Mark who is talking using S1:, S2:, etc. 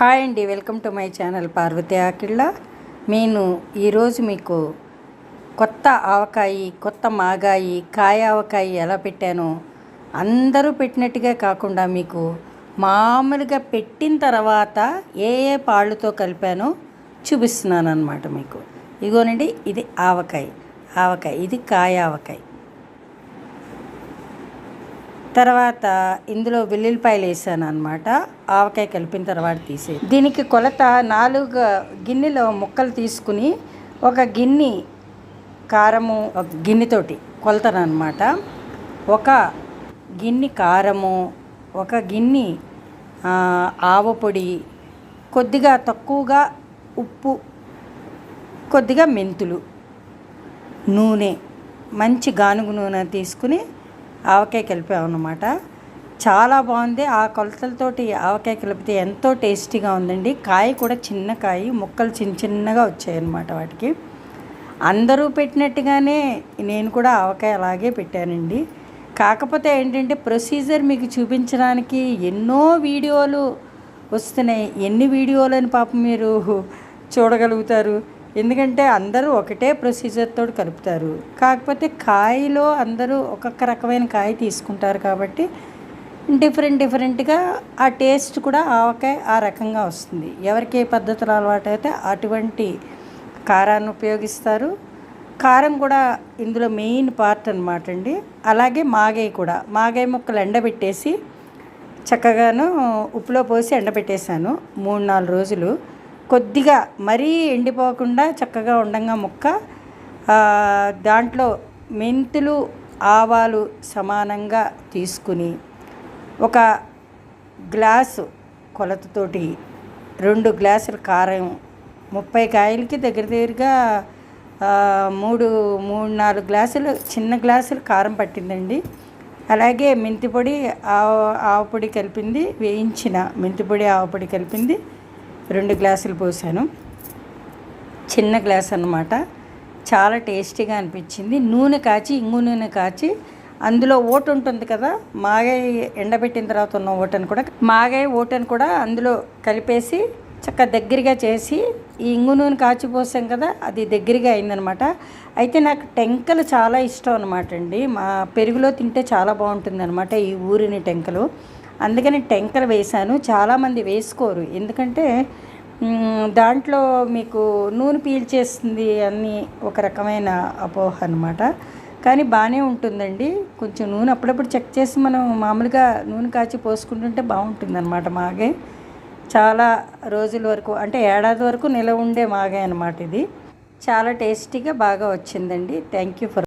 S1: Hi అండి, welcome to my channel Parvathi Akilla. నేను ఈరోజు మీకు కొత్త ఆవకాయి, కొత్త మాగాయి, కాయ ఆవకాయి ఎలా పెట్టానో అందరూ పెట్టినట్టుగా కాకుండా మీకు మామూలుగా పెట్టిన తర్వాత ఏ ఏ పాళ్ళతో కలిపానో చూపిస్తున్నాను అన్నమాట. మీకు ఇగోనండి, ఇది ఆవకాయ, ఇది కాయ ఆవకాయ. తర్వాత ఇందులో వెల్లుల్లిపాయలు వేసాను అనమాట. ఆవకాయ కలిపిన తర్వాత తీసే దీనికి కొలత 4 గిన్నెలో ముక్కలు తీసుకుని ఒక గిన్నె కారము, ఒక గిన్నెతోటి కొలతను అనమాట. ఒక గిన్నె కారము, ఒక గిన్నె ఆవపొడి, కొద్దిగా తక్కువగా ఉప్పు, కొద్దిగా మెంతులు, నూనె, మంచి గానుగు నూనె తీసుకుని ఆవకాయ కలిపామన్నమాట. చాలా బాగుంది. ఆ కొలతలతోటి ఆవకాయ కలిపితే ఎంతో టేస్టీగా ఉందండి. కాయ కూడా చిన్న కాయ, ముక్కలు చిన్నగా వచ్చాయన్నమాట. వాటికి అందరూ పెట్టినట్టుగానే నేను కూడా ఆవకాయ అలాగే పెట్టానండి. కాకపోతే ఏంటంటే ప్రొసీజర్ మీకు చూపించడానికి ఎన్నో వీడియోలు వస్తున్నాయి. ఎన్ని వీడియోలు అని పాపం మీరు చూడగలుగుతారు. ఎందుకంటే అందరూ ఒకటే ప్రొసీజర్తో కలుపుతారు. కాకపోతే కాయలో అందరూ ఒక్కొక్క రకమైన కాయ తీసుకుంటారు కాబట్టి డిఫరెంట్గా ఆ టేస్ట్ కూడా ఆవకాయ ఆ రకంగా వస్తుంది. ఎవరికి ఏ పద్ధతులు అలవాటు అయితే అటువంటి కారాన్ని ఉపయోగిస్తారు. కారం కూడా ఇందులో మెయిన్ పార్ట్ అనమాట అండి. అలాగే మాగాయ ముక్కలు ఎండబెట్టేసి చక్కగాను ఉప్పులో పోసి ఎండబెట్టేశాను 3-4 రోజులు. కొద్దిగా మరీ ఎండిపోకుండా చక్కగా ఉండంగా ముక్క, దాంట్లో మెంతులు ఆవాలు సమానంగా తీసుకుని ఒక గ్లాసు కొలతతోటి 2 గ్లాసుల కారం, 30 కాయలకి దగ్గరగా 3-4 గ్లాసులు చిన్న గ్లాసులు కారం పట్టిందండి. అలాగే మెంతిపొడి, ఆవపొడి కలిపింది, వేయించిన మెంతిపొడి ఆవపొడి కలిపింది 2 గ్లాసులు పోసాను. చిన్న గ్లాస్ అన్నమాట. చాలా టేస్టీగా అనిపించింది. ఇంగు నూనె కాచి అందులో ఓటు ఉంటుంది కదా, మాగాయ ఎండబెట్టిన తర్వాత ఉన్న ఓటను కూడా అందులో కలిపేసి చక్కగా దగ్గరగా చేసి ఈ ఇంగు నూనె కాచి పోసాం కదా, అది దగ్గరగా అయిందనమాట. అయితే నాకు టెంకలు చాలా ఇష్టం అనమాట అండి. మా పెరుగులో తింటే చాలా బాగుంటుంది అనమాట ఈ ఊరిని టెంకలు. అందుకని టెంకలు వేశాను. చాలామంది వేసుకోరు, ఎందుకంటే దాంట్లో మీకు నూనె పీల్చేస్తుంది అని ఒక రకమైన అపోహ అనమాట. కానీ బాగానే ఉంటుందండి. కొంచెం నూనె అప్పుడప్పుడు చెక్ చేసి మనం మామూలుగా నూనె కాచి పోసుకుంటుంటే బాగుంటుంది అనమాట. మాగాయ చాలా రోజుల వరకు, అంటే ఏడాది వరకు నిలవ ఉండే మాగాయ అనమాట. ఇది చాలా టేస్టీగా బాగా వచ్చిందండి. Thank you for